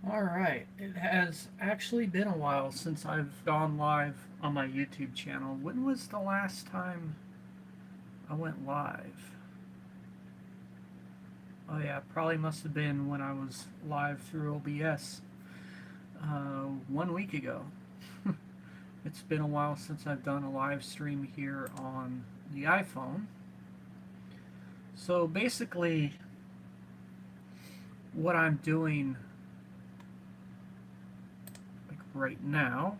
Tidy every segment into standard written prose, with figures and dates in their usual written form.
Alright, it has actually been a while since I've gone live on my YouTube channel. When was the last time I went live? Oh, yeah, probably must have been when I was live through OBS 1 week ago. It's been a while since I've done a live stream here on the iPhone. So basically, what I'm doing like right now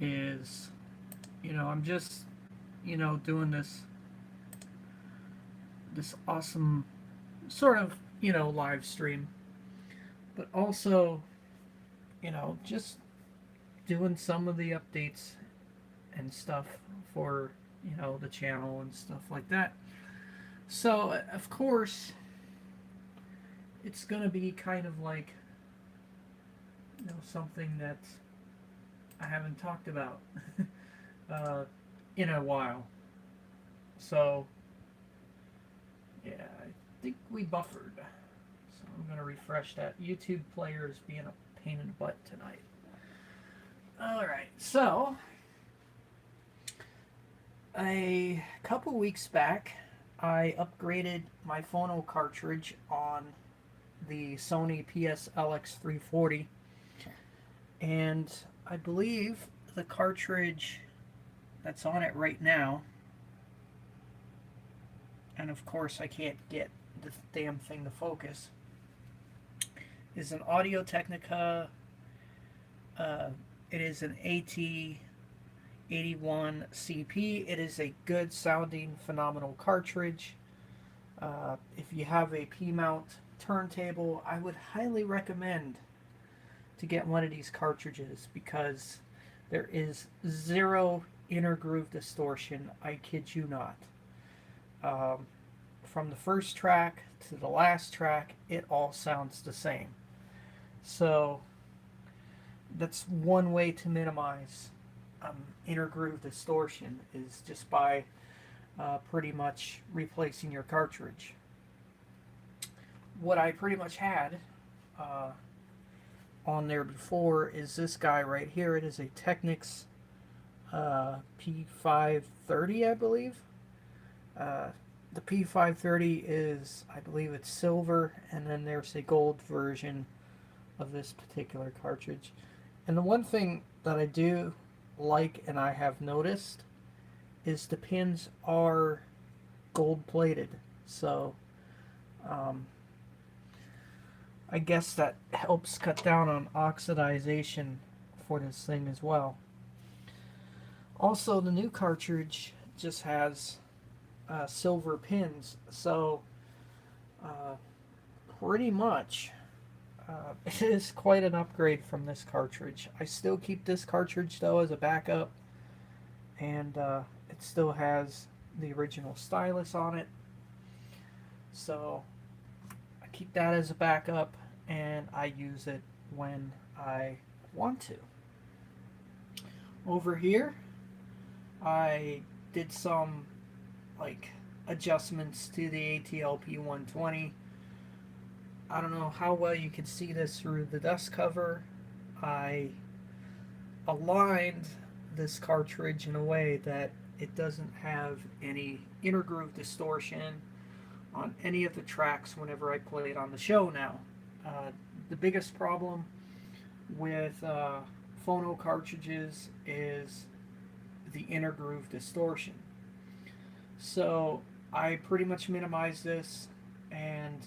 is, I'm just, doing this awesome sort of, live stream, but also, just doing some of the updates and stuff for, the channel and stuff like that. So, of course, it's going to be kind of like, something that I haven't talked about uh, in a while. So, yeah, I think we buffered. So I'm going to refresh that. YouTube player is being a pain in the butt tonight. Alright, so a couple weeks back, I upgraded my phono cartridge on the Sony PSLX340, and I believe the cartridge that's on it right now, and of course I can't get the damn thing to focus, is an Audio Technica. Uh, it is an AT81 CP. It is a good sounding, phenomenal cartridge. If you have a P mount turntable, I would highly recommend to get one of these cartridges because there is zero inner groove distortion. I kid you not. Um, from the first track to the last track, it all sounds the same. So that's one way to minimize inner groove distortion is just by pretty much replacing your cartridge. What I pretty much had uh, on there before is this guy right here. It is a Technics P530, I believe. Uh, the P530 is, I believe it's silver, and then there's a gold version of this particular cartridge. And the one thing that I do like and I have noticed is the pins are gold plated. So um, I guess that helps cut down on oxidization for this thing as well. Also, the new cartridge just has silver pins, so uh, pretty much it is quite an upgrade from this cartridge. I still keep this cartridge though as a backup, and it still has the original stylus on it, so I keep that as a backup and I use it when I want to. Over here, I did some like adjustments to the ATLP 120. I don't know how well you can see this through the dust cover. I aligned this cartridge in a way that it doesn't have any inner groove distortion on any of the tracks whenever I play it on the show now. The biggest problem with phono cartridges is the inner groove distortion. So I pretty much minimize this, and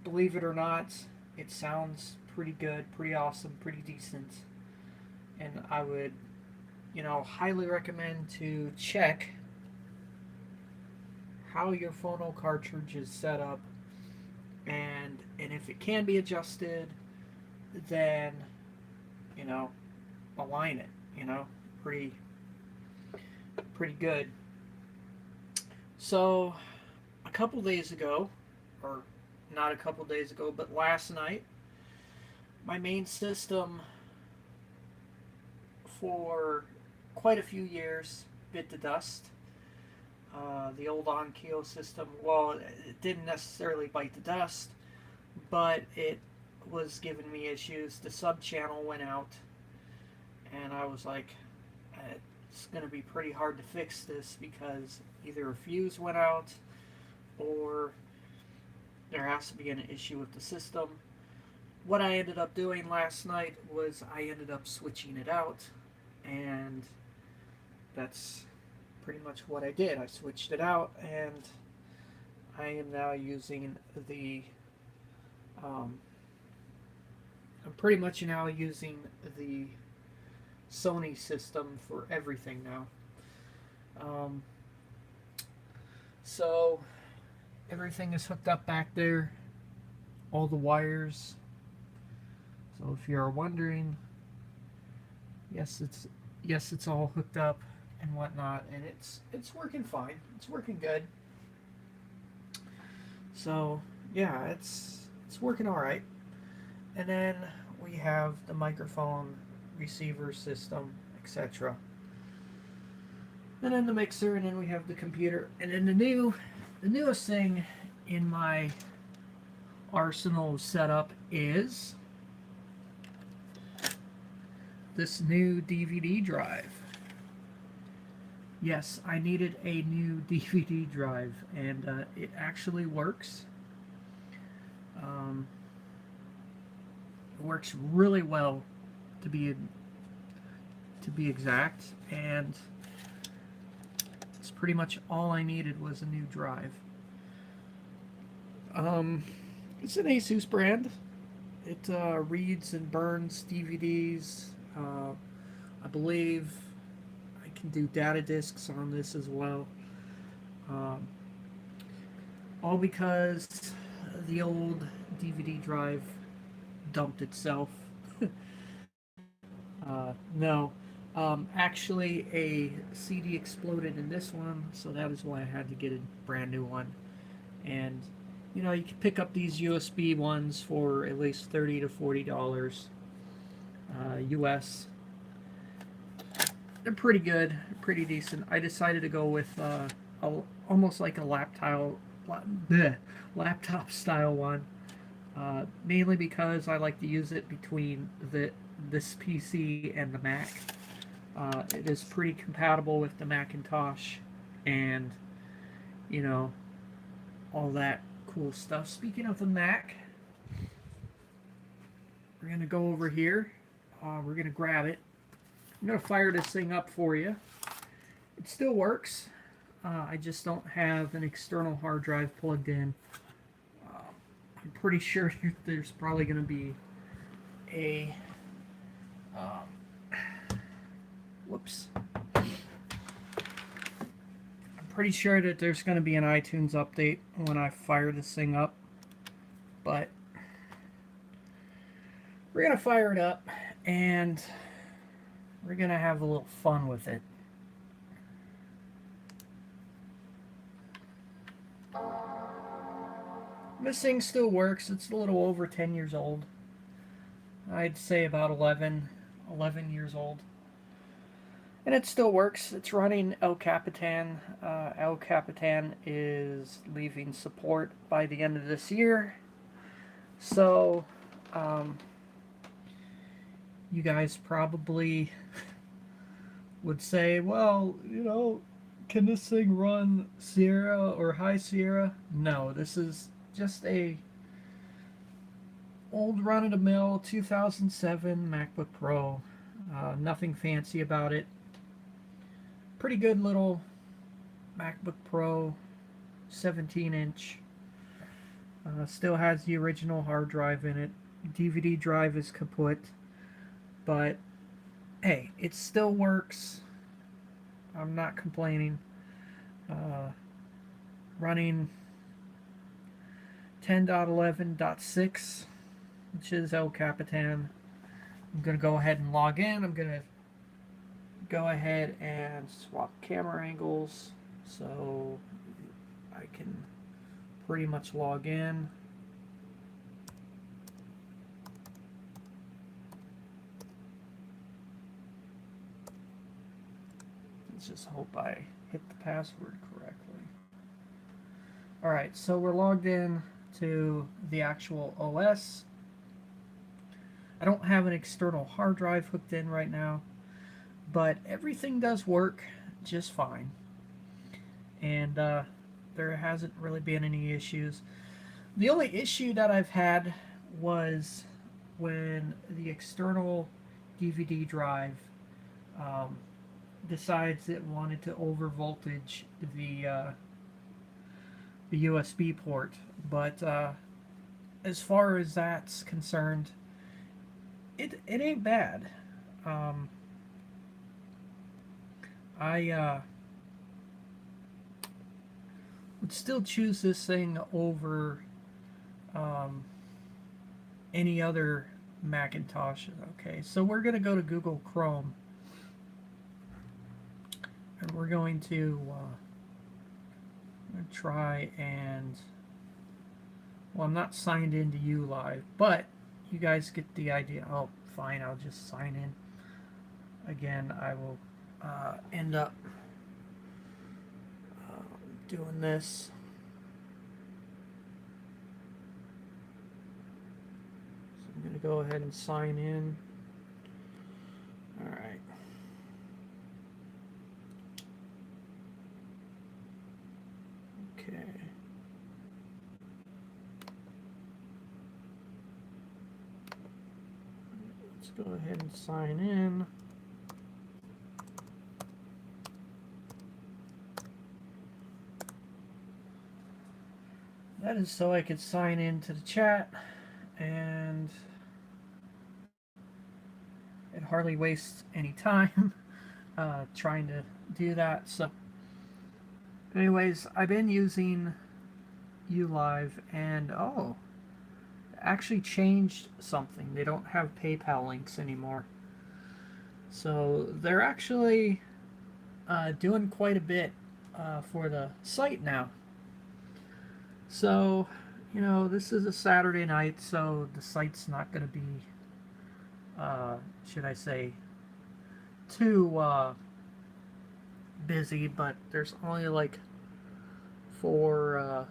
believe it or not, it sounds pretty good, pretty awesome, pretty decent. And I would, highly recommend to check how your phono cartridge is set up, and if it can be adjusted, then you know align it. Pretty pretty good. So a couple days ago, or not a couple days ago, but last night, my main system for quite a few years bit the dust. The old Onkyo system, well, it didn't necessarily bite the dust, but it was giving me issues. The sub channel went out, and I was like, it's going to be pretty hard to fix this because either a fuse went out or there has to be an issue with the system. What I ended up doing last night was I ended up switching it out, and that's pretty much what I did. I switched it out, and I am now using the I'm pretty much now using the Sony system for everything now. Um, so everything is hooked up back there, all the wires. So if you're wondering, yes, it's all hooked up and whatnot, and it's working fine. It's working good. So yeah, it's working all right. And then we have the microphone, receiver system, etc. And then the mixer, and then we have the computer, and then the newest thing in my arsenal setup is this new DVD drive. Yes, I needed a new DVD drive, and it actually works. It works really well, to be exact, and it's pretty much all I needed was a new drive. It's an Asus brand. It reads and burns DVDs. I believe I can do data discs on this as well. All because the old DVD drive dumped itself. No. Actually, a CD exploded in this one, so that is why I had to get a brand new one. And you know, you can pick up these USB ones for at least $30 to $40 US. They're pretty good, pretty decent. I decided to go with almost like a laptop style one, mainly because I like to use it between this PC and the Mac. It is pretty compatible with the Macintosh, and you know, all that cool stuff. Speaking of the Mac, we're gonna go over here. We're gonna grab it. I'm gonna fire this thing up for you. It still works. I just don't have an external hard drive plugged in. I'm pretty sure there's probably gonna be a whoops. I'm pretty sure that there's going to be an iTunes update when I fire this thing up, but we're going to fire it up and we're going to have a little fun with it. This thing still works. It's a little over 10 years old. I'd say about 11 years old. And it still works. It's running El Capitan. El Capitan is leaving support by the end of this year. So, you guys probably would say, well, you know, can this thing run Sierra or High Sierra? No, this is just a old run-of-the-mill 2007 MacBook Pro. Nothing fancy about it. Pretty good little MacBook Pro, 17-inch. Still has the original hard drive in it. DVD drive is kaput, but hey, it still works. I'm not complaining. Running 10.11.6, which is El Capitan. I'm going to go ahead and log in. I'm going to go ahead and swap camera angles so I can pretty much log in. Let's just hope I hit the password correctly. Alright, so we're logged in to the actual OS. I don't have an external hard drive hooked in right now, but everything does work just fine. And there hasn't really been any issues. The only issue that I've had was when the external DVD drive um, decides it wanted to over voltage the USB port. But as far as that's concerned, it ain't bad. Um, I would still choose this thing over um, any other Macintosh. Okay, so we're going to go to Google Chrome, and we're going to try and, well, I'm not signed into ULive, but you guys get the idea. Oh, fine, I'll just sign in. Again, I will end up doing this. So I'm going to go ahead and sign in. All right. Okay. Let's go ahead and sign in. That is so I could sign into the chat, and it hardly wastes any time trying to do that. So, anyways, I've been using ULive, and oh, actually changed something. They don't have PayPal links anymore. So they're actually doing quite a bit for the site now. So, you know, this is a Saturday night, so the site's not going to be, should I say, too busy, but there's only like I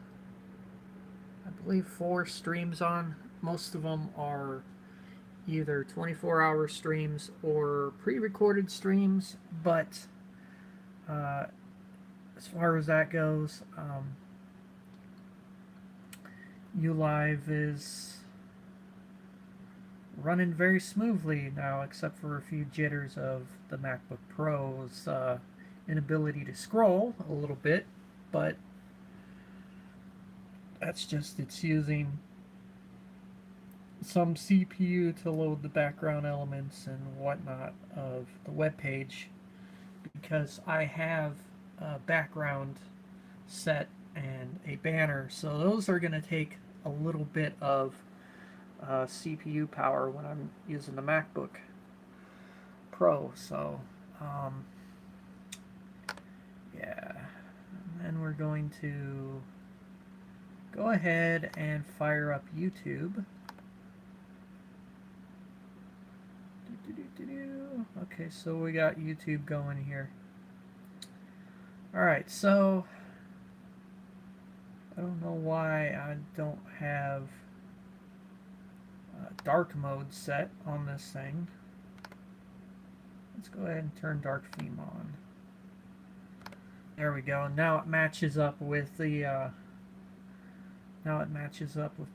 believe four streams on. Most of them are either 24-hour streams or pre-recorded streams, but uh, as far as that goes, ULive is running very smoothly now, except for a few jitters of the MacBook Pro's inability to scroll a little bit, but that's just it's using some CPU to load the background elements and whatnot of the web page, because I have a background set and a banner, so those are going to take a little bit of CPU power when I'm using the MacBook Pro. So yeah, and then we're going to go ahead and fire up YouTube. Okay, so we got YouTube going here. Alright, so I don't know why I don't have dark mode set on this thing. Let's go ahead and turn dark theme on. There we go. Now it matches up with the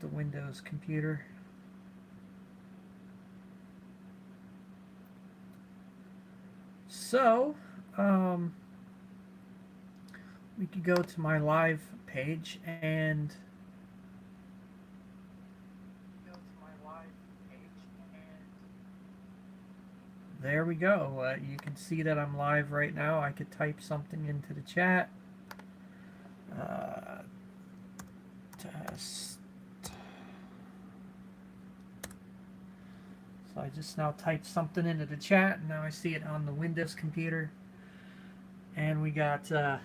Windows computer. So, we could go to my live page and there we go. You can see that I'm live right now. I could type something into the chat. Test. So I just now typed something into the chat, and now I see it on the Windows computer. And we got, okay,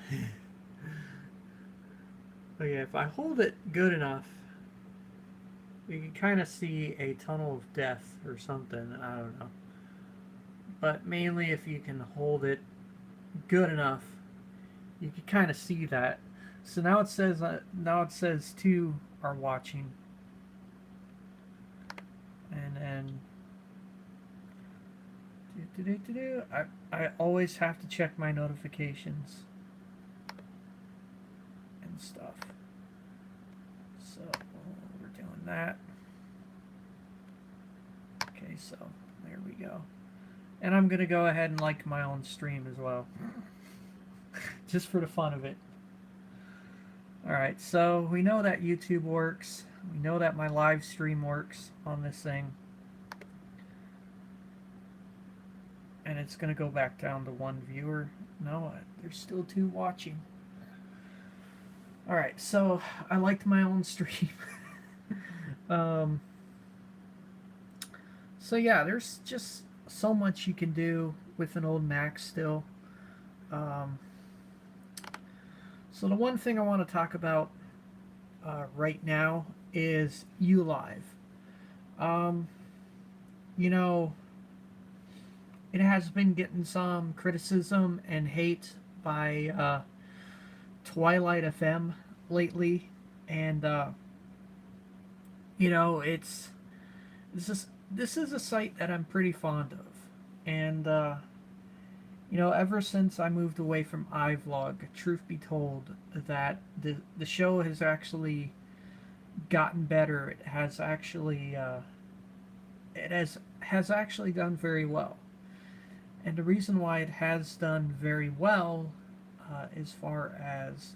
if I hold it good enough, you can kind of see a tunnel of death or something. I don't know. But mainly if you can hold it good enough, you can kind of see that. So now it says two are watching, and then I always have to check my notifications and stuff. So we're doing that. Okay, so there we go. And I'm gonna go ahead and like my own stream as well, just for the fun of it. All right, so we know that YouTube works. We know that my live stream works on this thing. And it's going to go back down to one viewer. No, there's still two watching. All right, so I liked my own stream. um, so yeah, there's just so much you can do with an old Mac still. Um, so the one thing I want to talk about right now is ULive. Um, you know, it has been getting some criticism and hate by Twilight FM lately, and you know, this is a site that I'm pretty fond of, and you know, ever since I moved away from iVlog, truth be told, that the show has actually gotten better. It has actually has actually done very well. And the reason why it has done very well, as far as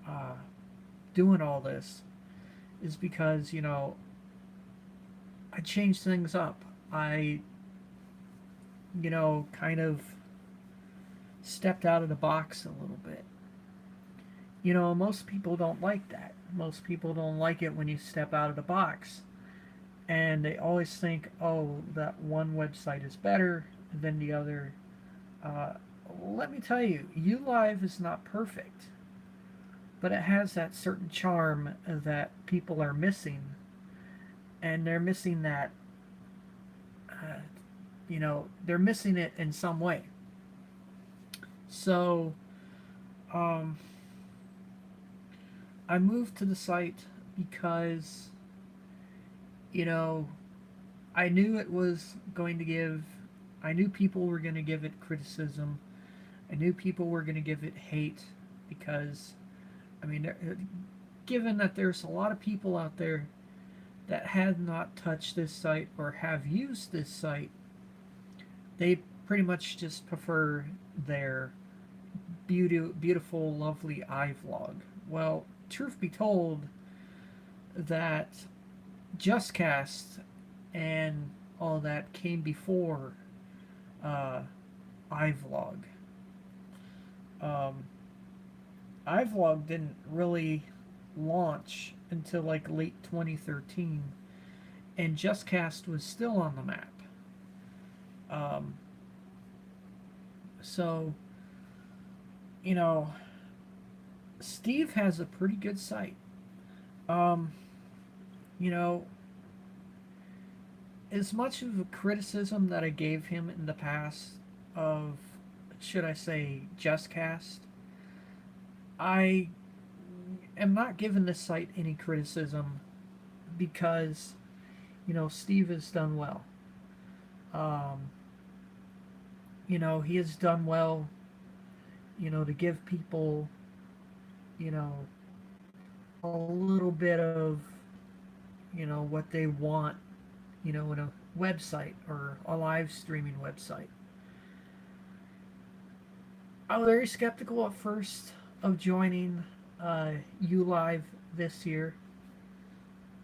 uh, doing all this, is because, you know, I changed things up. I, you know, kind of stepped out of the box a little bit. You know, most people don't like that. Most people don't like it when you step out of the box. And they always think, oh, that one website is better than the other. Uh, Let me tell you, ULive is not perfect, but it has that certain charm that people are missing, and they're missing that. Uh, you know, they're missing it in some way. So, um, I moved to the site because, you know, I knew it was going to give. I knew people were going to give it criticism. I knew people were going to give it hate because, I mean, given that there's a lot of people out there that have not touched this site or have used this site, they pretty much just prefer their beautiful, lovely iVlog. Well, truth be told, that JustCast and all that came before uh, iVlog. Um, iVlog didn't really launch until like late 2013, and JustCast was still on the map. Um, so, you know, Steve has a pretty good site. Um, you know, as much of a criticism that I gave him in the past of, should I say, JustCast, I am not giving this site any criticism because, you know, Steve has done well. Um, you know, he has done well, you know, to give people, you know, a little bit of, you know, what they want, you know, in a website or a live streaming website. I was very skeptical at first of joining ULive this year,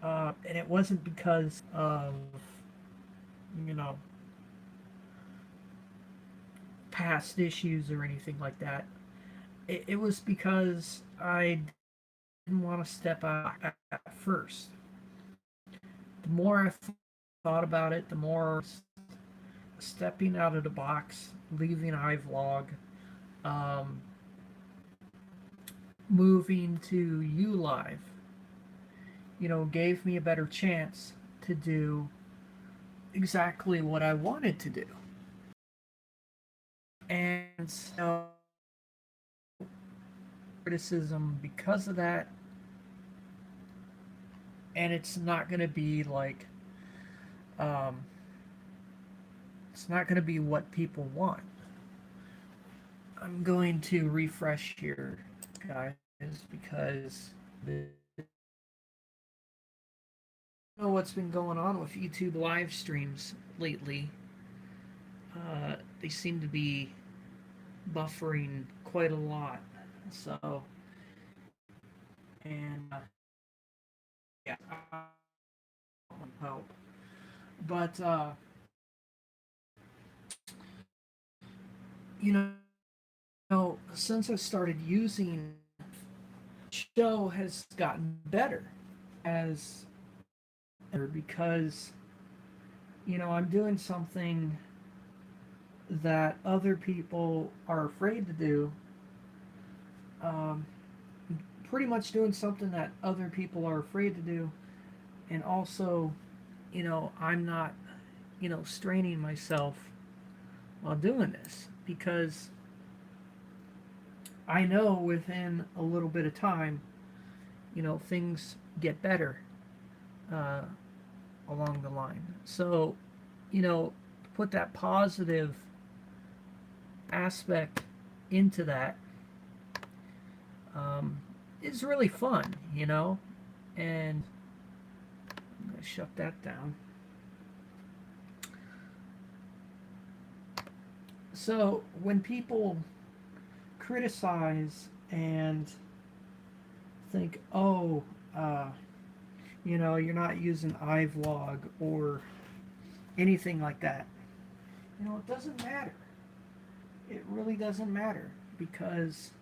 and it wasn't because of, you know, past issues or anything like that. It was because I didn't want to step out at first. The more I thought about it, the more stepping out of the box, leaving iVlog, um, moving to ULive, you know, gave me a better chance to do exactly what I wanted to do. And so, criticism because of that, and it's not going to be like um, it's not going to be what people want. I'm going to refresh here, guys, because I don't know what's been going on with YouTube live streams lately. They seem to be buffering quite a lot. So, and yeah, I want help. But, since I started using, show has gotten better as because I'm doing something that other people are afraid to do. Um, Pretty much doing something that other people are afraid to do, and also, I'm not, straining myself while doing this because I know within a little bit of time, things get better uh, along the line. So, put that positive aspect into that um, is really fun, and I'm going to shut that down. So, when people criticize and think, oh, you're not using iVlog or anything like that, it doesn't matter. It really doesn't matter because,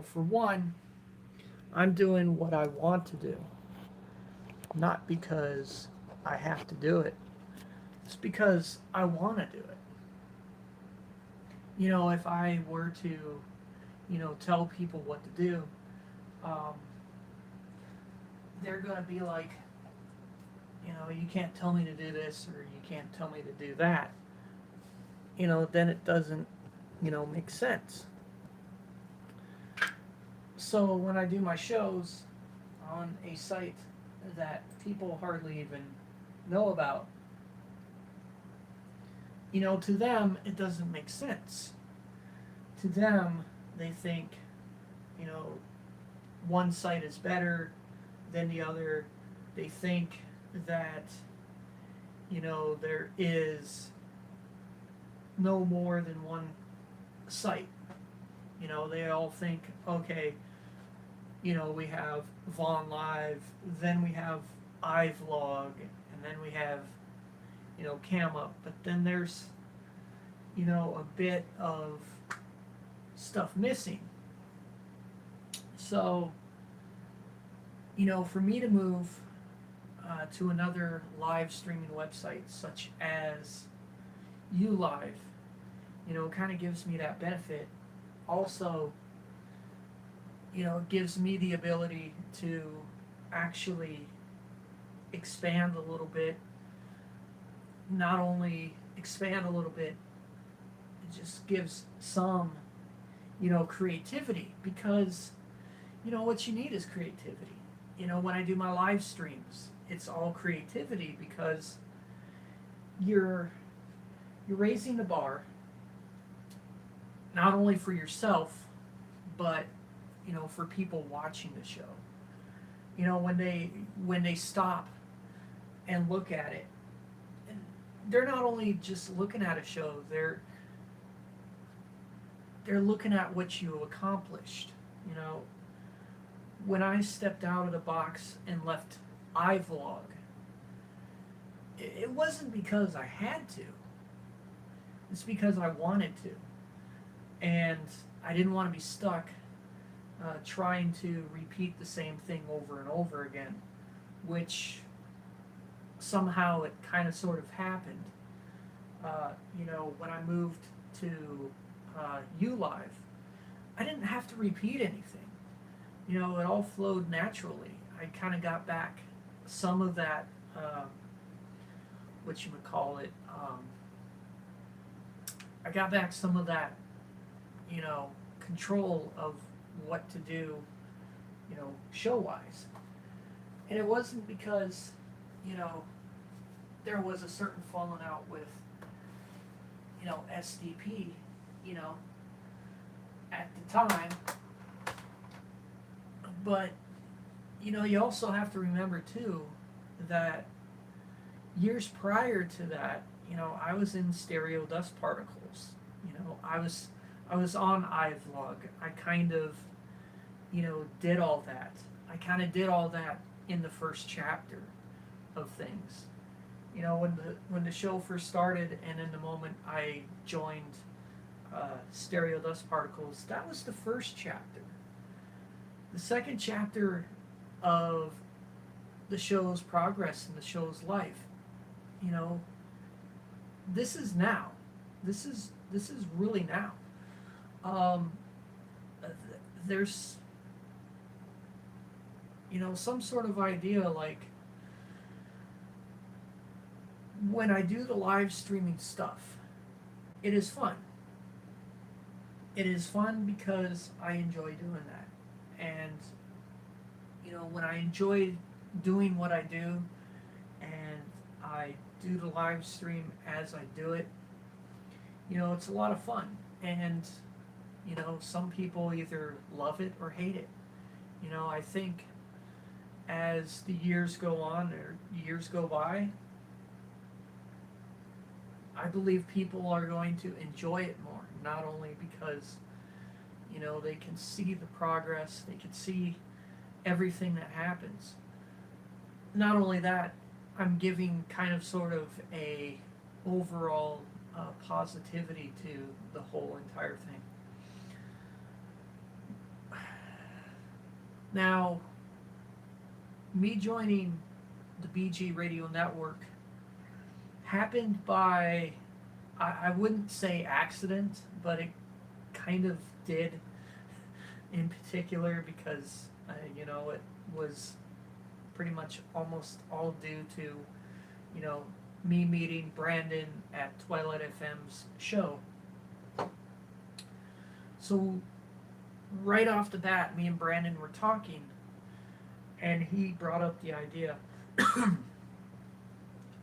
for one, I'm doing what I want to do, not because I have to do it. It's because I want to do it. If I were to, tell people what to do, um, they're going to be like, you can't tell me to do this or you can't tell me to do that. Then it doesn't, make sense. So when I do my shows on a site that people hardly even know about, to them it doesn't make sense. To them, they think, you know, one site is better than the other. They think that, there is no more than one site. They all think, okay, we have Vaughn Live, then we have iVlog, and then we have, CamUp. But then there's, a bit of stuff missing. So, for me to move to another live streaming website such as ULive, kind of gives me that benefit. Also, it gives me the ability to actually expand a little bit. Not only expand a little bit, it just gives some, creativity because, what you need is creativity. When I do my live streams, it's all creativity because you're raising the bar not only for yourself, but for people watching the show. When they stop and look at it, they're not only just looking at a show, they're looking at what you accomplished. When I stepped out of the box and left iVlog, it wasn't because I had to. It's because I wanted to. And I didn't want to be stuck trying to repeat the same thing over and over again, which somehow it kind of sort of happened. When I moved to ULive, I didn't have to repeat anything. It all flowed naturally. I kind of got back some of that, what you would call it, I got back some of that, control of what to do, show-wise. And it wasn't because, there was a certain falling out with, SDP, you know, at the time. But, you also have to remember too that years prior to that, I was in Stereo Dust Particles. I was on iVlog. I kind of, did all that. I kind of did all that in the first chapter of things. When the show first started, and in the moment I joined Stereo Dust Particles, that was the first chapter. The second chapter of the show's progress and the show's life, you know, this is now. This is really now. Um, there's some sort of idea like when I do the live streaming stuff, it is fun. It is fun because I enjoy doing that. And when I enjoy doing what I do and I do the live stream as I do it, it's a lot of fun. And some people either love it or hate it. I think as the years go on or years go by, I believe people are going to enjoy it more, not only because, they can see the progress, they can see everything that happens. Not only that, I'm giving kind of sort of a overall positivity to the whole entire thing. Now, me joining the BG Radio Network happened by, I wouldn't say accident, but it kind of did in particular because, it was pretty much almost all due to, me meeting Brandon at Twilight FM's show. So, right off the bat, me and Brandon were talking, and he brought up the idea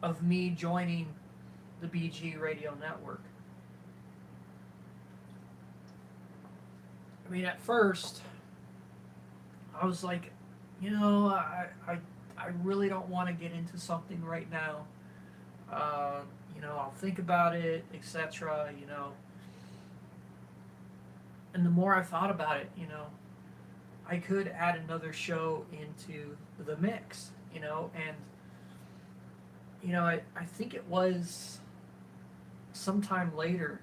of me joining the BG Radio Network. I mean, at first, I was like, I really don't want to get into something right now. I'll think about it, etc. And the more I thought about it, I could add another show into the mix, and I think it was sometime later,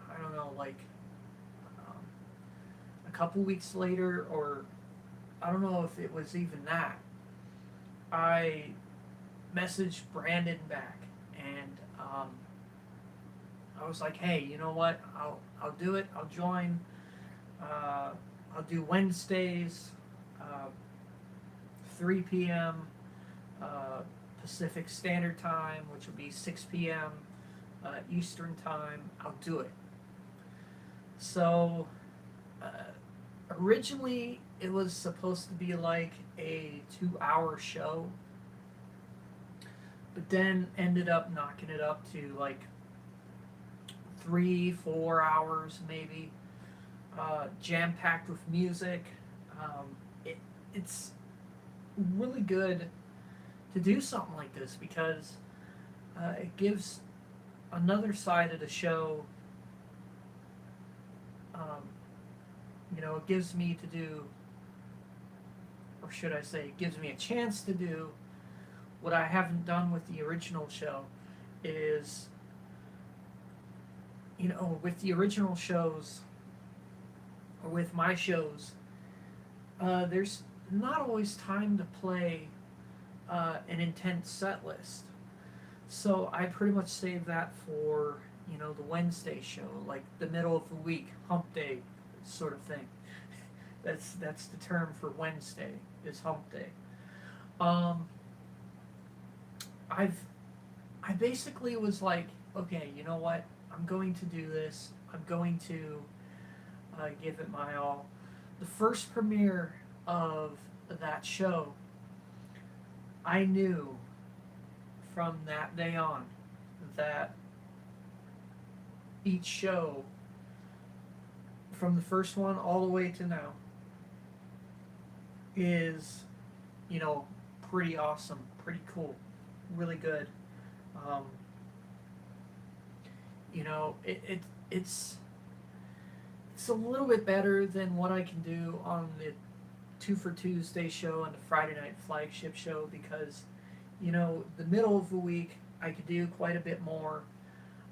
I don't know, like um, a couple weeks later, or I don't know if it was even that. I messaged Brandon back, and I was like, "Hey, you know what? I'll do it. I'll join. I'll do Wednesdays, uh, 3 p.m. Pacific Standard Time, which will be 6 p.m. Eastern Time. I'll do it." So uh, originally it was supposed to be like a 2 hour show, but then ended up knocking it up to like 3, 4 hours maybe, jam packed with music. It's really good to do something like this because it gives another side of the show. Um, it gives me to do, or should I say, it gives me a chance to do what I haven't done with the original show. Is with the original shows, or with my shows, there's not always time to play an intense set list. So I pretty much save that for, the Wednesday show, like the middle of the week, hump day sort of thing. That's the term for Wednesday, is hump day. Um, I basically was like, okay, you know what? I'm going to do this. I'm going to give it my all. The first premiere of that show, I knew from that day on that each show, from the first one all the way to now, is, you know, pretty awesome, pretty cool, really good. Um, you know, it's a little bit better than what I can do on the Two for Tuesday show and the Friday night flagship show because, you know, the middle of the week I could do quite a bit more.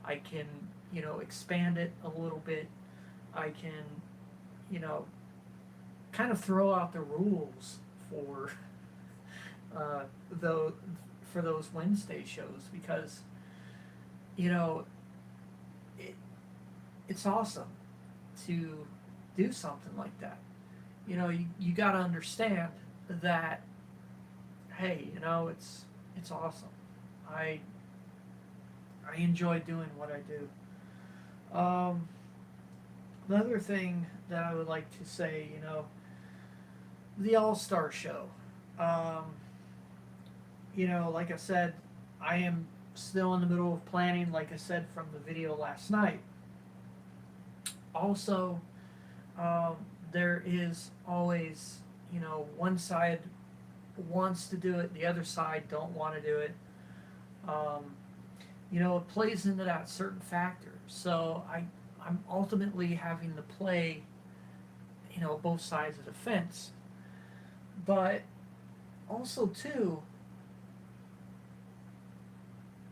I can, you know, expand it a little bit. I can, you know, kind of throw out the rules for uh, those for those Wednesday shows because, you know, it, it's awesome to do something like that. You know, you got to understand that, hey, you know, it's awesome. I I enjoy doing what I do. Another thing that I would like to say, you know, the All Star Show. Um, you know, like I said, I am still in the middle of planning, like I said from the video last night. Also, um, there is always, you know, one side wants to do it, the other side don't want to do it. Um, you know, it plays into that certain factor. So I'm ultimately having to play, you know, both sides of the fence. But also too,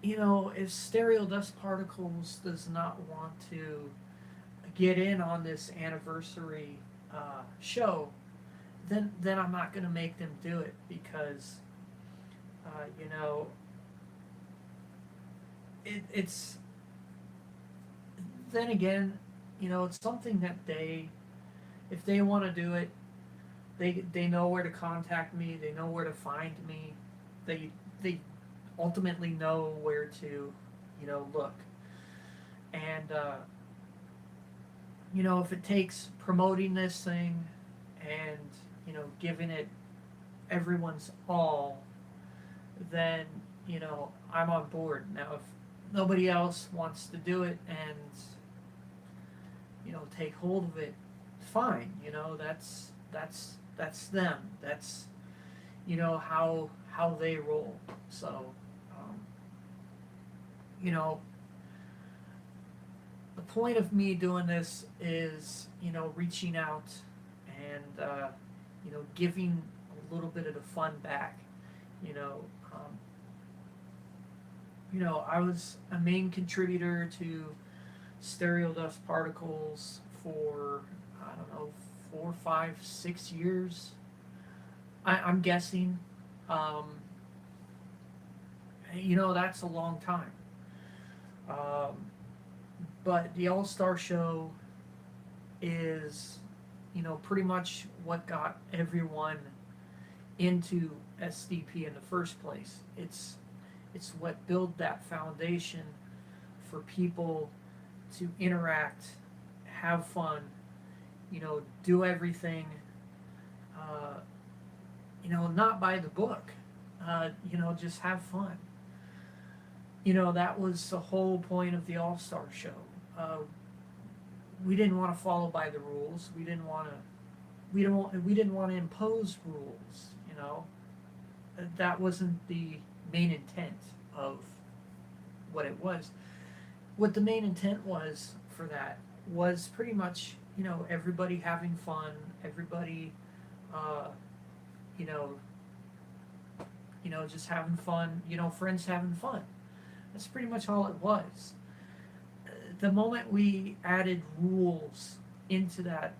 you know, if Stereo Dust Particles does not want to get in on this anniversary show, then I'm not going to make them do it because, you know, it's then again, you know, it's something that if they want to do it, they know where to contact me. They know where to find me. They ultimately know where to, you know, look. And you know, if it takes promoting this thing and, you know, giving it everyone's all, then, you know, I'm on board. Now, if nobody else wants to do it and, you know, take hold of it, fine. You know, that's them. That's, you know, how they roll. So, um, you know, the point of me doing this is, you know, reaching out and, you know, giving a little bit of the fun back. You know, um, you know, I was a main contributor to Stereo Dust Particles for, I don't know, 4, 5, 6 years. I'm guessing. Um, you know, that's a long time. Um, but the All Star Show is, you know, pretty much what got everyone into SDP in the first place. It's what built that foundation for people to interact, have fun, you know, do everything, uh, you know, not by the book, you know, just have fun. You know, that was the whole point of the All Star Show. Uh, we didn't want to follow by the rules. We didn't want to impose rules. You know, that wasn't the main intent of what it was. What the main intent was for that was pretty much, you know, everybody having fun, everybody, uh, you know, just having fun, you know, friends having fun. That's pretty much all it was. The moment we added rules into that,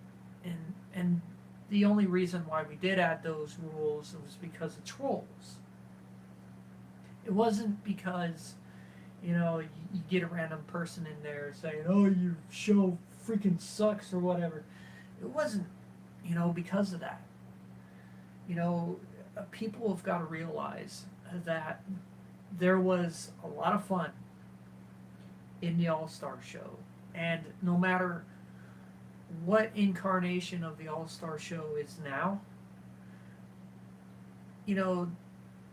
and the only reason why we did add those rules was because of trolls. It wasn't because, you know, you get a random person in there saying, "Oh, your show freaking sucks" or whatever. It wasn't, you know, because of that. You know, people have got to realize that there was a lot of fun in the All Star Show, and no matter what incarnation of the All Star Show is now, you know,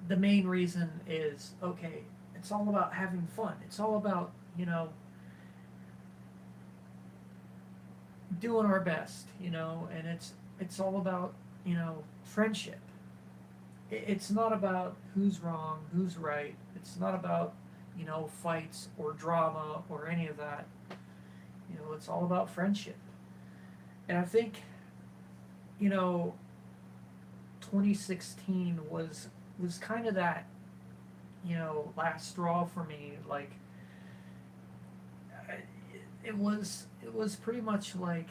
the main reason is okay. it's all about having fun. It's all about, doing our best, and it's all about, friendship. It's not about who's wrong, who's right. It's not about, fights or drama or any of that. It's all about friendship. And I think, you know, 2016 was kind of that, last straw for me. Like, it was pretty much like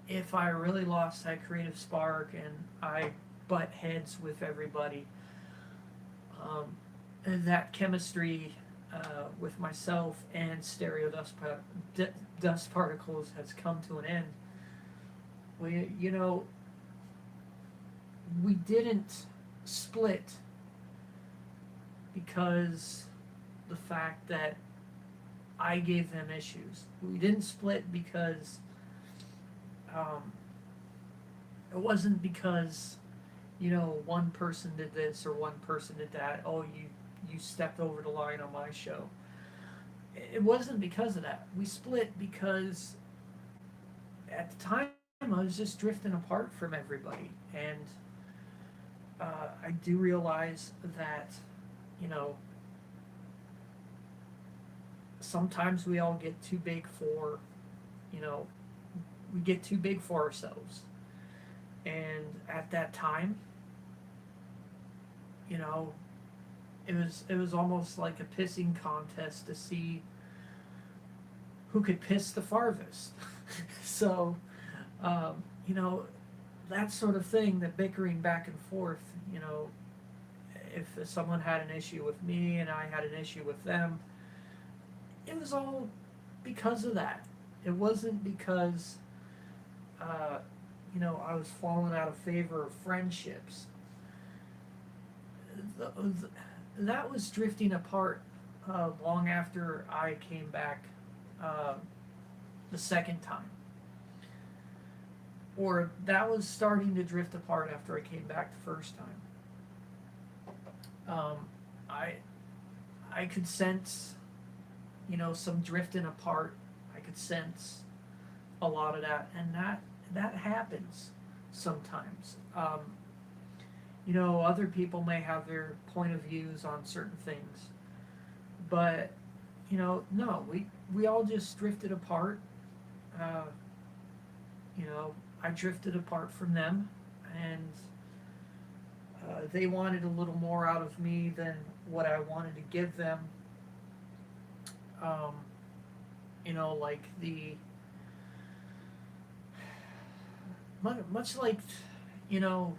if I really lost that creative spark and I butt heads with everybody, and that chemistry with myself and stereo dust particles has come to an end. We didn't split because the fact that I gave them issues. We didn't split because um, it wasn't because one person did this or one person did that. Oh, you stepped over the line on my show. It wasn't because of that. We split because at the time I was just drifting apart from everybody, and I do realize that you know sometimes we all get too big for you know we get too big for ourselves, and at that time, you know, it was almost like a pissing contest to see who could piss the farthest. So, um, you know, that sort of thing, the bickering back and forth, if someone had an issue with me and I had an issue with them, it was all because of that. It wasn't because, uh, I was falling out of favor of friendships. That was drifting apart long after I came back uh, the second time. Or that was starting to drift apart after I came back the first time. Um, I I could sense, some drifting apart. I could sense a lot of that, and that happens sometimes. Other people may have their point of views on certain things, but no, we all just drifted apart. Uh, I drifted apart from them, and they wanted a little more out of me than what I wanted to give them. Um, like much like you know,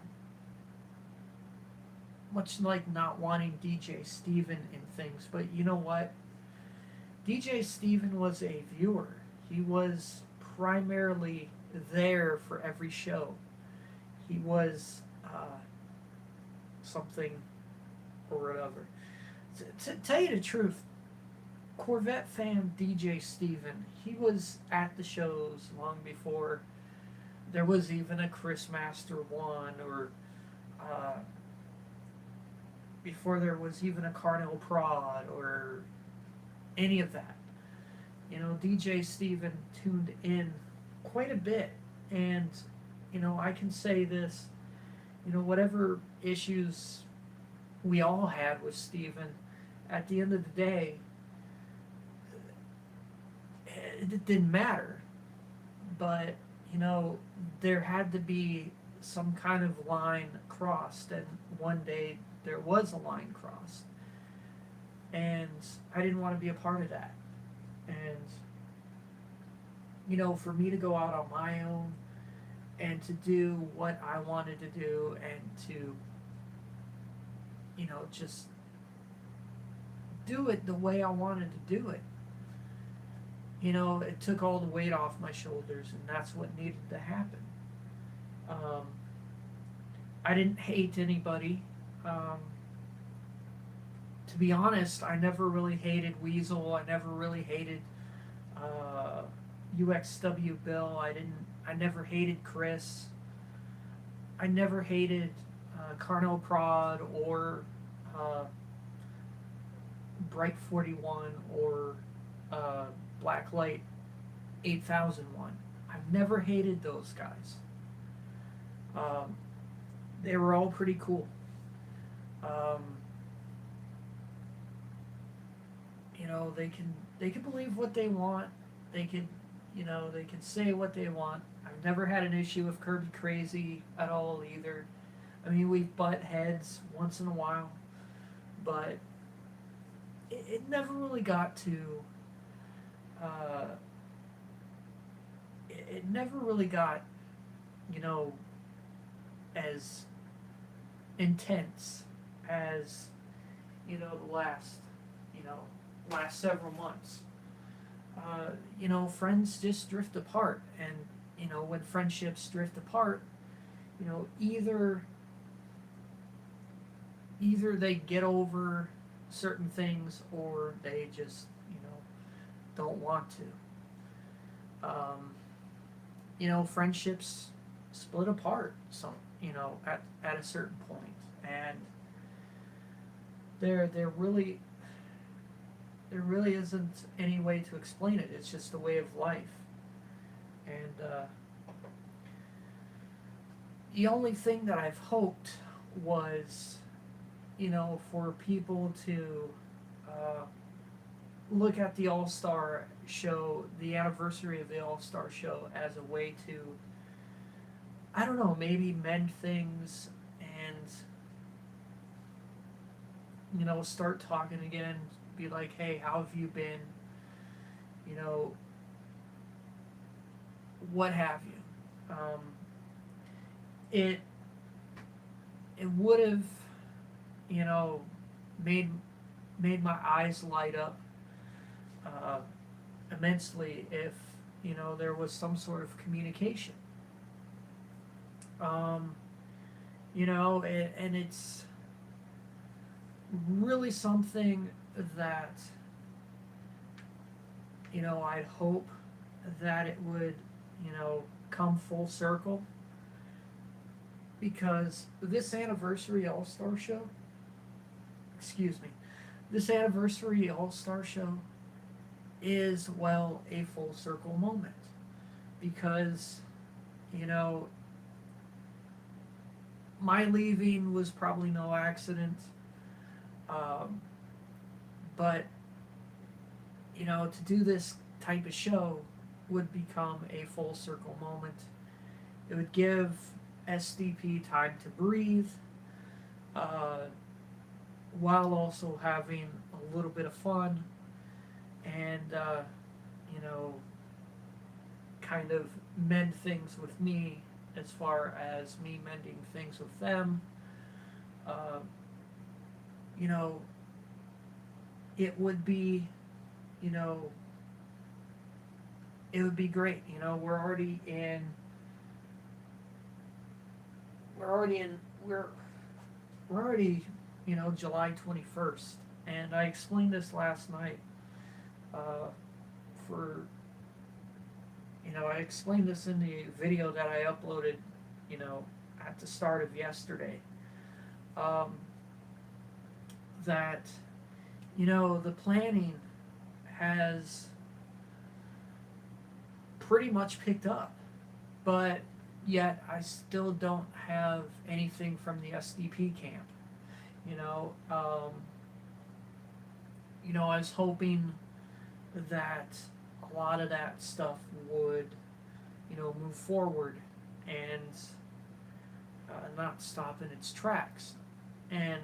much like not wanting DJ Steven in things, but you know what? DJ Steven was a viewer. He was primarily there for every show. He was something or whatever. To tell you the truth, Corvette fan DJ Steven, he was at the shows long before there was even a Chris Master 1 or uh, before there was even a Carnell Prod or any of that. DJ Steven tuned in quite a bit, and I can say this, whatever issues we all had with Steven, at the end of the day, it didn't matter. But there had to be some kind of line crossed, and one day there was a line crossed, and I didn't want to be a part of that. And for me to go out on my own and to do what I wanted to do, and to just do it the way I wanted to do it, it took all the weight off my shoulders, and that's what needed to happen. um, I didn't hate anybody. um, to be honest, I never really hated Weasel. I never really hated uh, UXW Bill. I never hated Chris. I never hated Carnell Prod or Bright 41 or Blacklight 8001. I've never hated those guys. Um, they were all pretty cool. Um, they can believe what they want. They can they can say what they want. I've never had an issue with Kirby Crazy at all either. I mean, we butt heads once in a while, but it never really got to. Uh, it never really got, you know, as intense as the last several months. Friends just drift apart, and when friendships drift apart, either they get over certain things or they just don't want to. Friendships split apart some at a certain point, and there really isn't any way to explain it. It's just a way of life. And the only thing that I've hoped was, for people to look at the All Star show, the anniversary of the All Star show, as a way to, I don't know, maybe mend things and, start talking again. Be like, hey, how have you been? You know, what have you? It would have, you know, made my eyes light up uh, immensely if there was some sort of communication. Um, and it's really something that I'd hope that it would come full circle, because this anniversary All Star show, excuse me, this anniversary All Star show is, well, a full circle moment, because you know my leaving was probably no accident, um, but to do this type of show would become a full circle moment. It would give SDP time to breathe, uh, while also having a little bit of fun, and you know kind of mend things with me as far as me mending things with them. Uh, you know, it would be, you know, it would be great. We're already in, we're already, July 21st, and I explained this last night. Uh, for, I explained this in the video that I uploaded, at the start of yesterday. Um, that the planning has pretty much picked up, but yet I still don't have anything from the SDP camp. You know, um, I was hoping that a lot of that stuff would, move forward and not stop in its tracks. And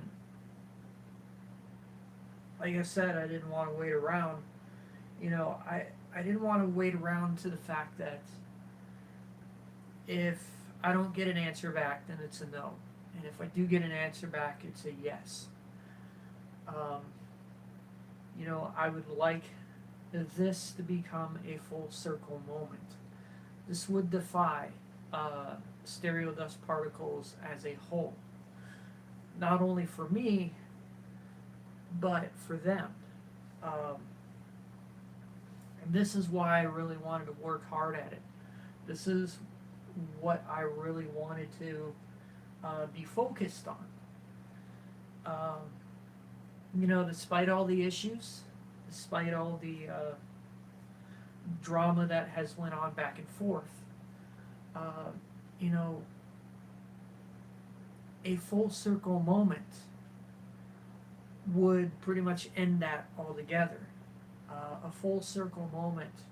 like I said, I didn't want to wait around. I didn't want to wait around to the fact that if I don't get an answer back, then it's a no. And if I do get an answer back, it's a yes. Um, I would like this to become a full circle moment. This would defy stereo dust particles as a whole. Not only for me, but for them. Um, and this is why I really wanted to work hard at it. This is what I really wanted to be focused on. Um, despite all the issues, despite all the drama that has went on back and forth, uh, you know, a full circle moment would pretty much end that altogether. A full circle moment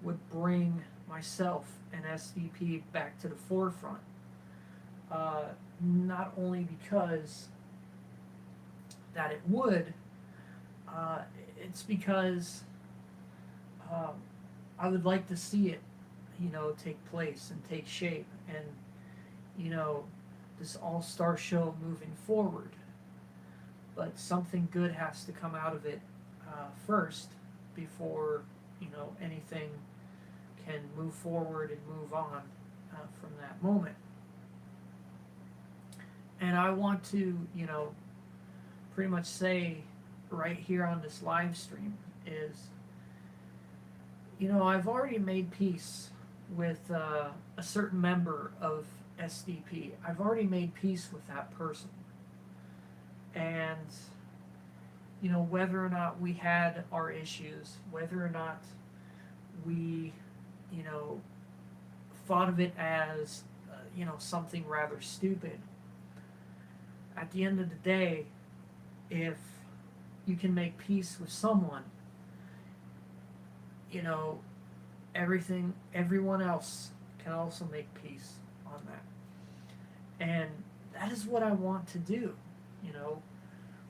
would bring myself and SDP back to the forefront. Uh, Not only because that it would, uh, it's because um, I would like to see it, take place and take shape, and you know, this all-star show moving forward. But something good has to come out of it first before anything can move forward and move on from that moment. And I want to, pretty much say right here on this live stream is, I've already made peace with a certain member of SDP. I've already made peace with that person. And, whether or not we had our issues, whether or not we, you know, thought of it as, something rather stupid, at the end of the day, if you can make peace with someone, you know, everyone else can also make peace on that. And that is what I want to do, you know,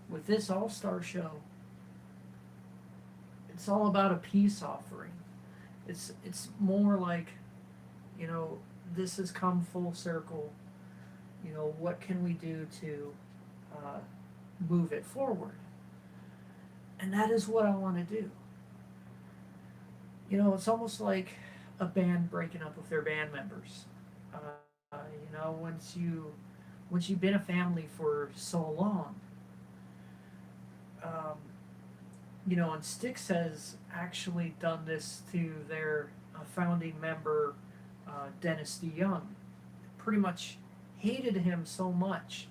with this all-star show. It's all about a peace offering. It's more like, this has come full circle. What can we do to uh, move it forward? And that is what I want to do. It's almost like a band breaking up with their band members. Once you've been a family for so long, um, and Styx has actually done this to their founding member, Dennis DeYoung. Pretty much hated him so much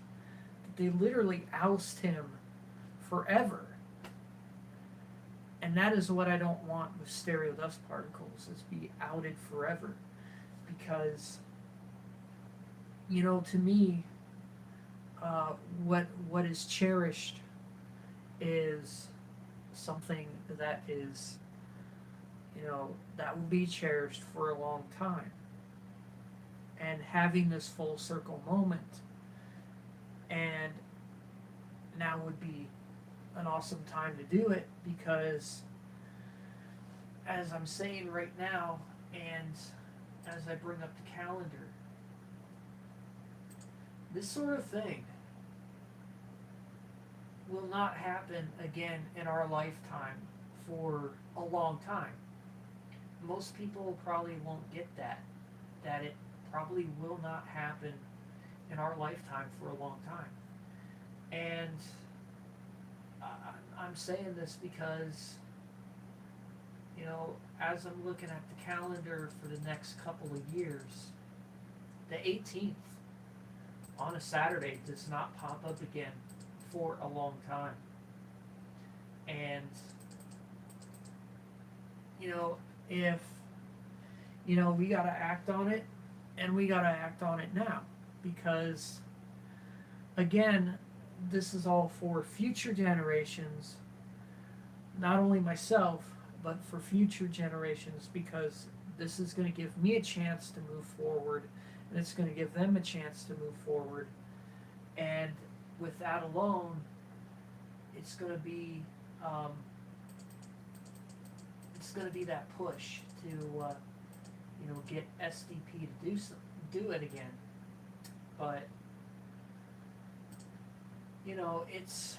that they literally oust him forever. And that is what I don't want with stereo dust particles, is be outed forever. Because, to me, what is cherished is something that is, that will be cherished for a long time. And having this full circle moment, and now would be an awesome time to do it, because as I'm saying right now, and as I bring up the calendar, this sort of thing will not happen again in our lifetime for a long time. Most people probably won't get that it probably will not happen in our lifetime for a long time. And I'm saying this because, as I'm looking at the calendar for the next couple of years, the 18th on a Saturday does not pop up again for a long time. And, if, we got to act on it, and we got to act on it now. Because, again, this is all for future generations, not only myself, but for future generations, because this is going to give me a chance to move forward, and it's going to give them a chance to move forward. And with that alone, it's going to be that push to get SDP to do it again. But it's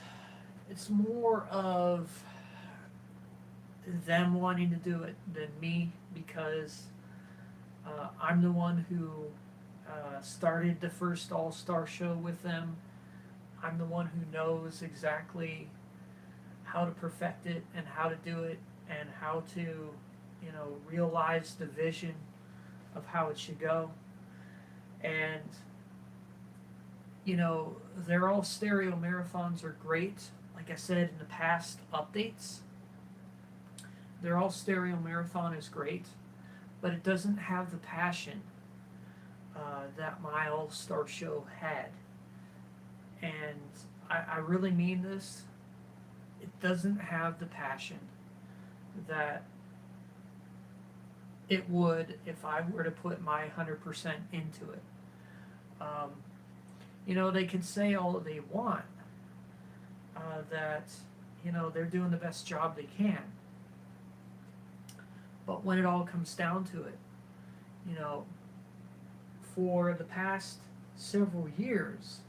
more of them wanting to do it than me, because I'm the one who started the first All-Star show with them. I'm the one who knows exactly how to perfect it and how to do it and how to, realize the vision of how it should go. And, their all stereo marathons are great. like I said in the past updates, their all stereo marathon is great, but it doesn't have the passion that my All Star show had. And I really mean this. It doesn't have the passion that it would if I were to put my 100% into it. Um, they can say all that they want, that, they're doing the best job they can. But when it all comes down to it, you know, for the past several years,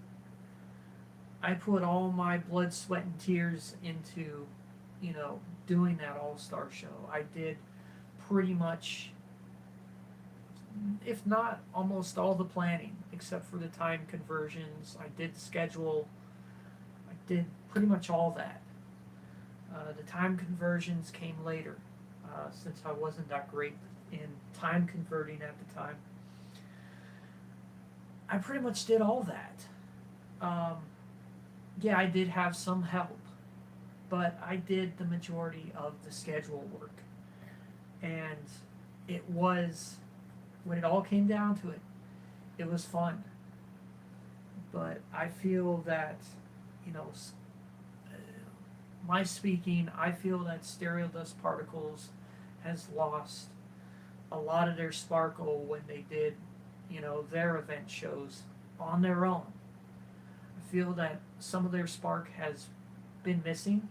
I put all my blood, sweat, and tears into, doing that All Star show. I did pretty much, if not almost all the planning, except for the time conversions. I did the schedule. I did pretty much all that. The time conversions came later, since I wasn't that great in time converting at the time. I pretty much did all that. Um, yeah, I did have some help, but I did the majority of the schedule work. And it was, when it all came down to it, it was fun. But I feel that, you know, uh, my speaking, I feel that Stereo Dust Particles has lost a lot of their sparkle when they did, their event shows on their own. I feel that some of their spark has been missing,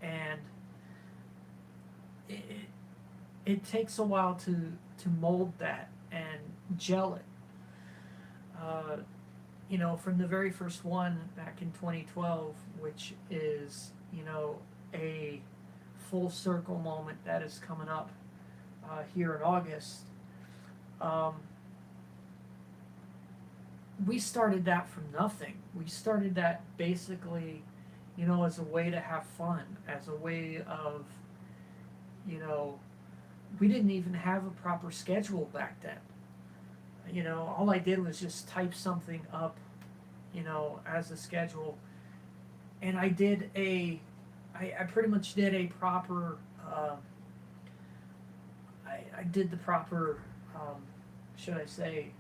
and it, it takes a while to mold that and gel it. Uh, from the very first one back in 2012, which is, a full circle moment that is coming up here in August. Um, we started that from nothing. We started that basically, as a way to have fun, as a way of, you know, we didn't even have a proper schedule back then. All I did was just type something up, as a schedule, and I pretty much did a proper, I did the proper, should I say,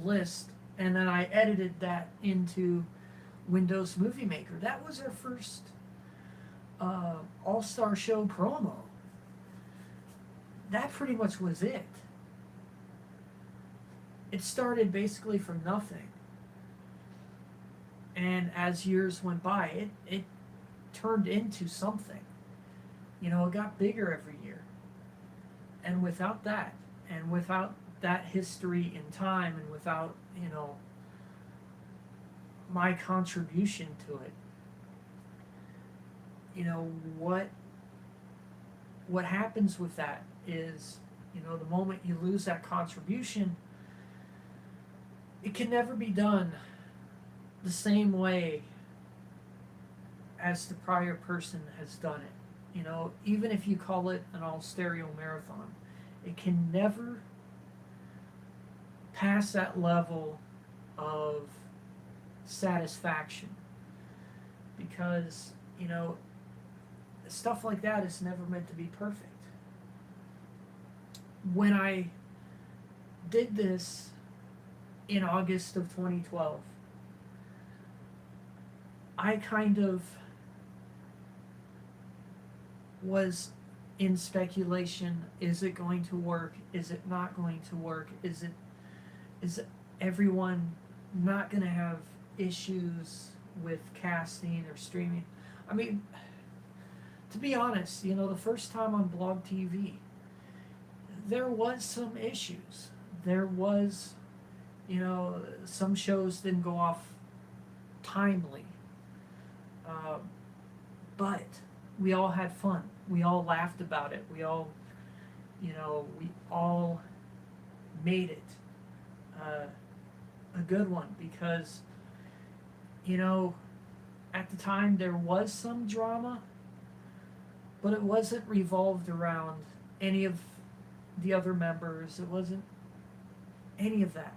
list, and then I edited that into Windows Movie Maker. That was our first All-Star Show promo. That pretty much was it. It started basically from nothing. And as years went by, it turned into something. It got bigger every year. And without that, and without that history in time, and without, my contribution to it, what happens with that is, the moment you lose that contribution, it can never be done the same way as the prior person has done it. Even if you call it an all stereo marathon, it can never pass that level of satisfaction, because, stuff like that is never meant to be perfect. When I did this in August of 2012, I kind of was in speculation. Is it going to work? Is it not going to work? Is everyone not going to have issues with casting or streaming? I mean, to be honest, the first time on Blog TV, there was some issues. There was, some shows didn't go off timely. But we all had fun. We all laughed about it. We all made it a good one, because, at the time there was some drama, but it wasn't revolved around any of the other members. It wasn't any of that.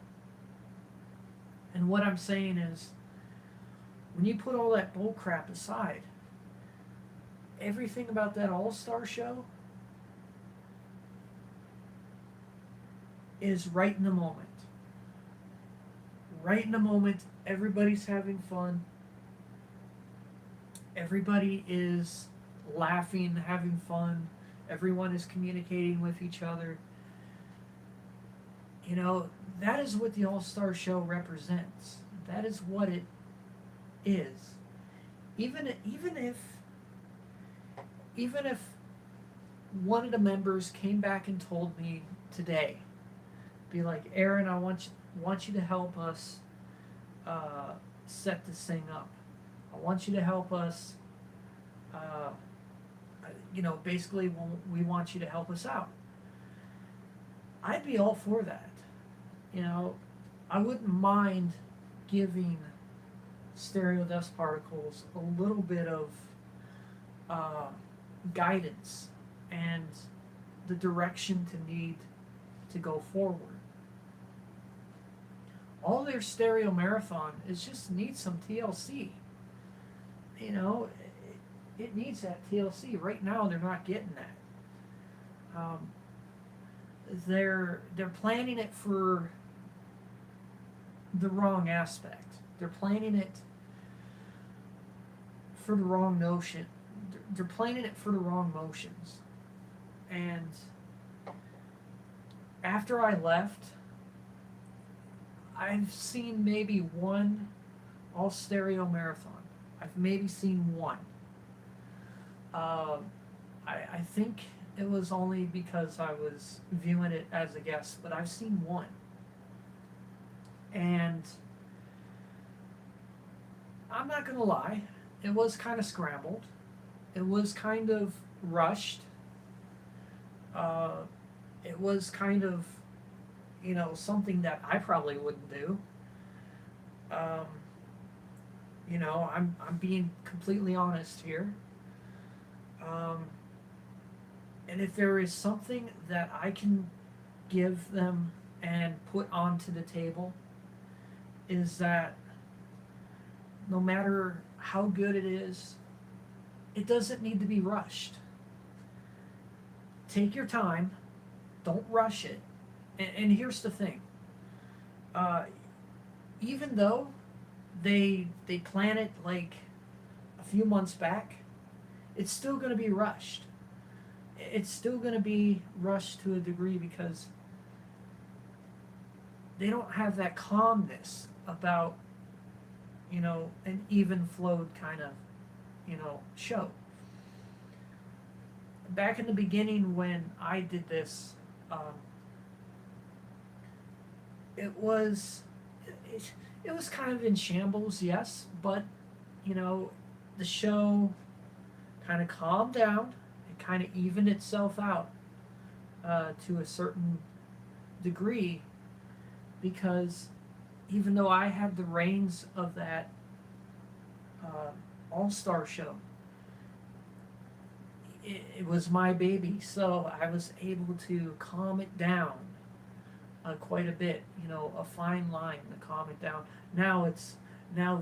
And what I'm saying is, when you put all that bull crap aside, everything about that All-Star show is right in the moment. Right in the moment, everybody's having fun. Everybody is laughing, having fun. Everyone is communicating with each other. You know, that is what the All-Star show represents. That is what it is. Even if one of the members came back and told me today, be like, Aaron, I want you to help us set this thing up. I want you to help us. Uh, basically, we want you to help us out. I'd be all for that. You know, I wouldn't mind giving Stereo Dust Particles a little bit of uh, guidance and the direction to need to go forward. All their stereo marathon is just needs some TLC. You know, it needs that TLC. Right now, they're not getting that. They're planning it for the wrong aspect. They're planning it for the wrong notion. They're planning it for the wrong motions. And after I left, I've seen maybe one all stereo marathon. I've maybe seen one. I think it was only because I was viewing it as a guest, but I've seen one. And I'm not going to lie, it was kind of scrambled. It was kind of rushed. It was kind of, something that I probably wouldn't do. Um, I'm being completely honest here. Um, and if there is something that I can give them and put onto the table, is that no matter how good it is, it doesn't need to be rushed. Take your time, don't rush it. And here's the thing. Even though they plan it like a few months back, it's still going to be rushed. It's still going to be rushed to a degree because they don't have that calmness about, an even flowed kind of, show. Back in the beginning when I did this, it was it was kind of in shambles, yes, but the show kind of calmed down. It kind of evened itself out to a certain degree because even though I had the reins of that all-star show, it was my baby, so I was able to calm it down quite a bit. A fine line to calm it down. Now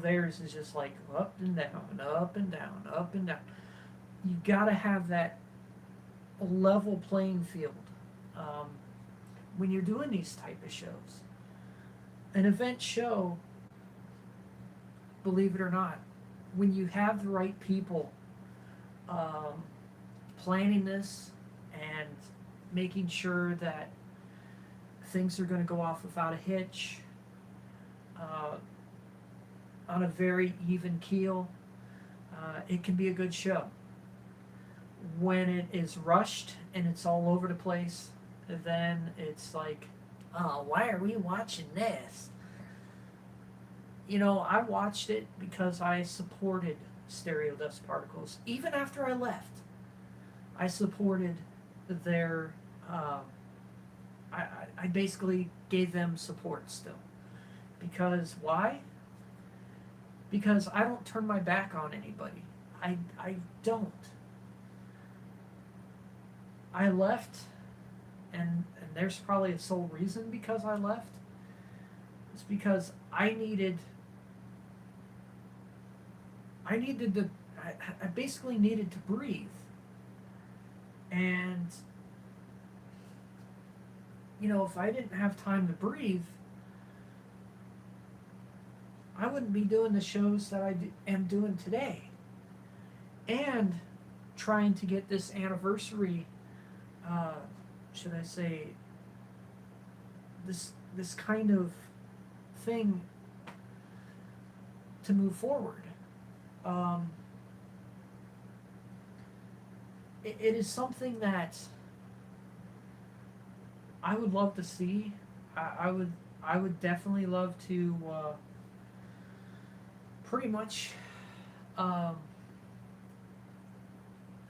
theirs is just like up and down, up and down, up and down. You got to have that level playing field when you're doing these type of shows. An event show, believe it or not, when you have the right people planning this and making sure that things are going to go off without a hitch, on a very even keel, it can be a good show. When it is rushed and it's all over the place, then it's like, oh, why are we watching this? I watched it because I supported Stereo Dust Particles. Even after I left, I supported their, I basically gave them support still. Because why? Because I don't turn my back on anybody. I don't. I left, and there's probably a sole reason because I left. It's because I needed I needed to, I basically needed to breathe. And, if I didn't have time to breathe, I wouldn't be doing the shows that am doing today. And trying to get this anniversary, uh, should I say, this kind of thing to move forward. Um, it is something that I would love to see. I would definitely love to pretty much um,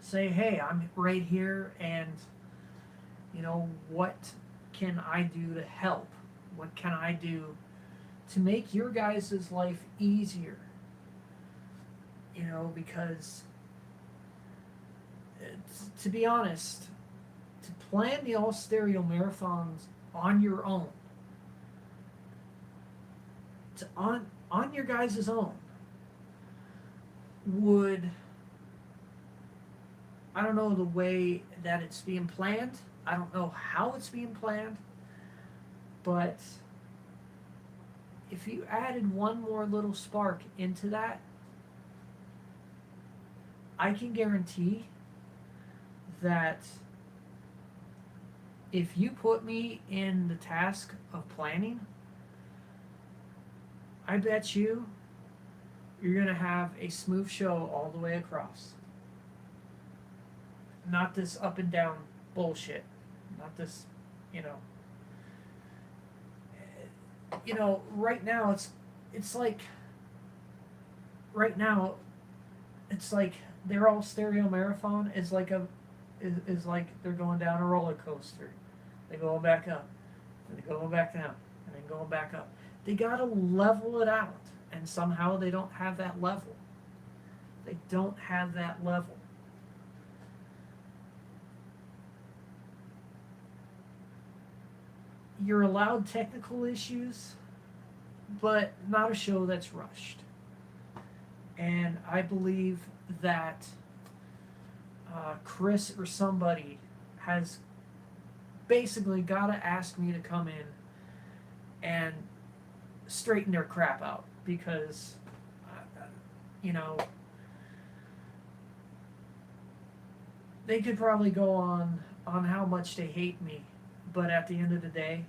say, hey, I'm right here, and what can I do to help? What can I do to make your guys' life easier? Because to be honest, to plan the all stereo marathons on your own, on your guys' own, would, I don't know the way that it's being planned. I don't know how it's being planned, but if you added one more little spark into that, I can guarantee that if you put me in the task of planning, I bet you're going to have a smooth show all the way across. Not this up and down bullshit. Not this, you know. Right now it's like right now it's like their all stereo marathon is like they're going down a roller coaster. They go back up, and they go back down, and then going back up. They gotta level it out, and somehow they don't have that level. They don't have that level. You're allowed technical issues, but not a show that's rushed. And I believe that Chris or somebody has basically got to ask me to come in and straighten their crap out because, you know, they could probably go on how much they hate me, but at the end of the day,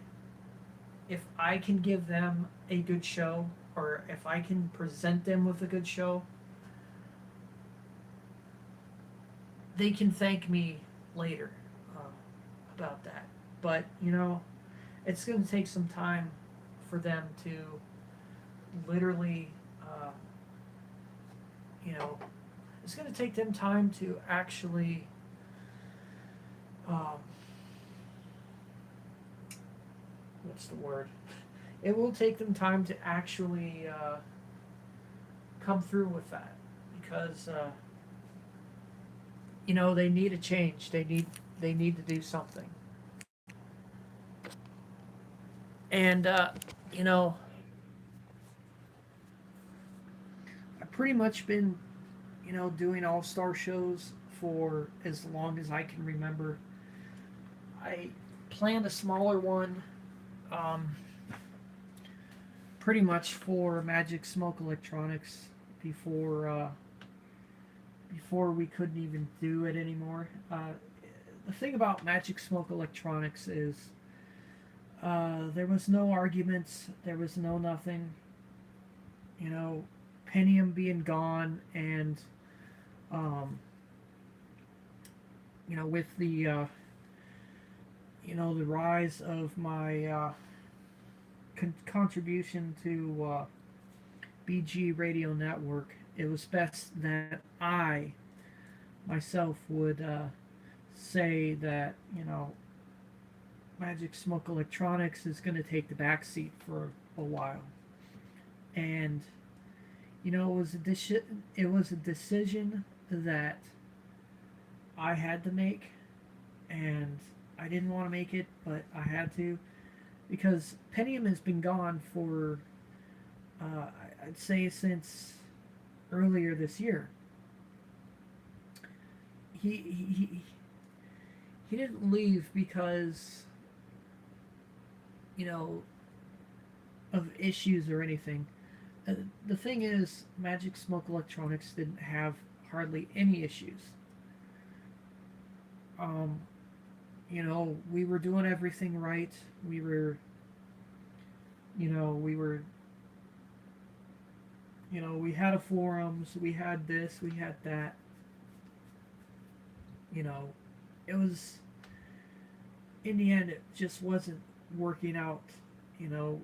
if I can give them a good show or if I can present them with a good show, they can thank me later uh, about that. But it's going to take some time for them to literally, uh, you know, it's going to take them time to actually, um, what's the word? It will take them time to actually come through with that because they need a change. They need to do something. And you know, I've pretty much been doing all star shows for as long as I can remember. I planned a smaller one, um, pretty much for Magic Smoke Electronics before before we couldn't even do it anymore. The thing about Magic Smoke Electronics is there was no arguments, there was no nothing. You know, Pentium being gone, and with the the rise of my contribution to BG Radio Network, it was best that I myself would say that Magic Smoke Electronics is going to take the back seat for a while, and it was a decision that I had to make, and I didn't want to make it, but I had to because Pentium has been gone for I'd say since earlier this year. He he he, he didn't leave because, you know, of issues or anything. The thing is, Magic Smoke Electronics didn't have hardly any issues. Um, we were doing everything right. We were, we were, we had a forums, we had this, we had that. You know, it was, in the end, it just wasn't working out. You know,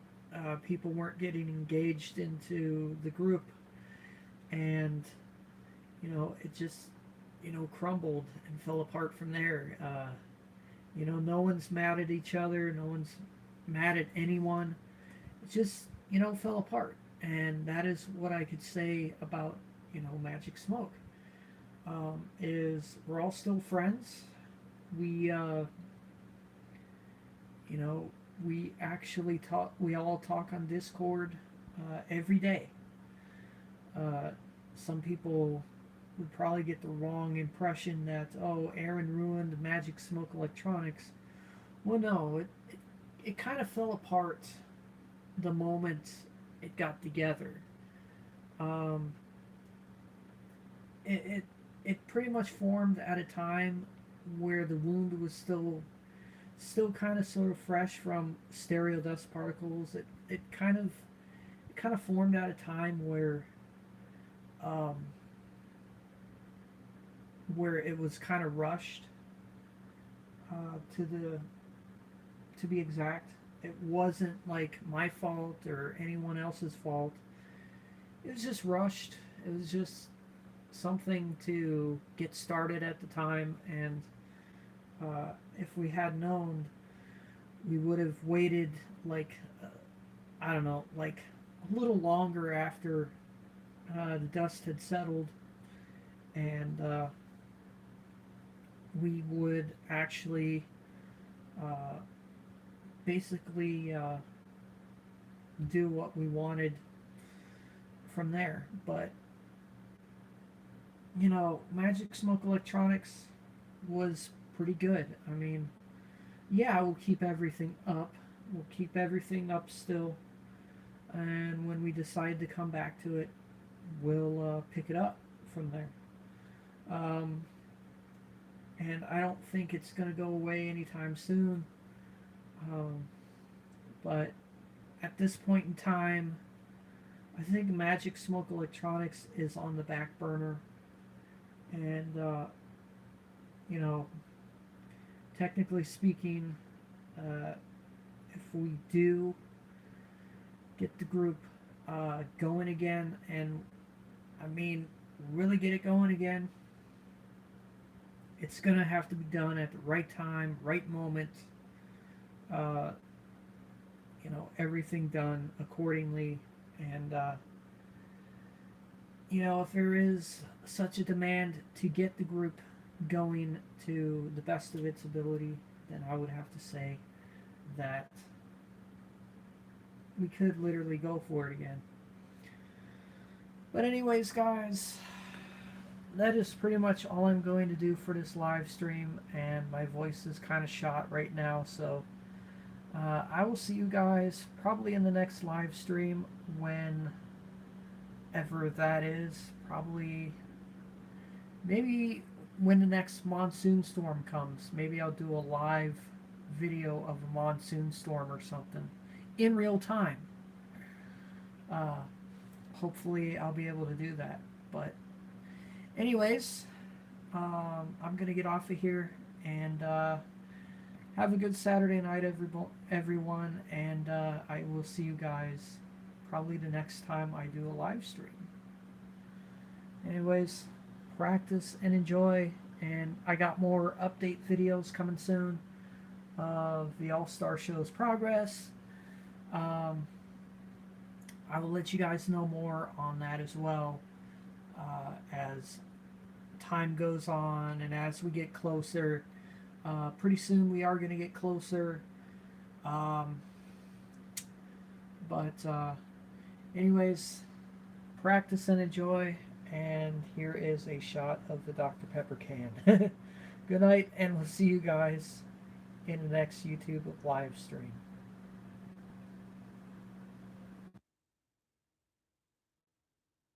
people weren't getting engaged into the group, and it just crumbled and fell apart from there. No one's mad at each other, no one's mad at anyone. It just fell apart, and that is what I could say about Magic Smoke. Is we're all still friends. We you know we actually talk. We all talk on Discord every day. Uh, some people would probably get the wrong impression that, oh, Aaron ruined Magic Smoke Electronics. Well, no, it kind of fell apart the moment it got together. Um, it, it it pretty much formed at a time where the wound was still kind of sort of fresh from stereo dust particles. It kind of formed at a time um, where it was kind of rushed. To be exact, it wasn't like my fault or anyone else's fault. It was just rushed. It was just something to get started at the time, and if we had known, we would have waited like I don't know, like a little longer after the dust had settled, and we would actually uh, basically do what we wanted from there. But Magic Smoke Electronics was pretty good. I mean, yeah, we'll keep everything up. We'll keep everything up still, and when we decide to come back to it, we'll pick it up from there. Um, and I don't think it's going to go away anytime soon. Um, but at this point in time, I think Magic Smoke Electronics is on the back burner, and you know, technically speaking, uh, if we do get the group going again, and I mean really get it going again, it's gonna have to be done at the right time, right moment. Uh, Everything done accordingly, and if there is such a demand to get the group going to the best of its ability, then I would have to say that we could literally go for it again. But anyways, guys, that is pretty much all I'm going to do for this live stream, and my voice is kind of shot right now, so I will see you guys probably in the next live stream, whenever that is. Probably, maybe when the next monsoon storm comes. Maybe I'll do a live video of a monsoon storm or something in real time. Uh, Hopefully, I'll be able to do that. But, anyways, I'm gonna get off of here, and have a good Saturday night, everyone, and I will see you guys probably the next time I do a live stream. Anyways, practice and enjoy, and I got more update videos coming soon of the All-Star Show's progress. Um, I will let you guys know more on that as well as time goes on and as we get closer. Pretty soon we are going to get closer. Um, but anyways, practice and enjoy, And here is a shot of the Dr. Pepper can. Good night, and we'll see you guys in the next YouTube live stream.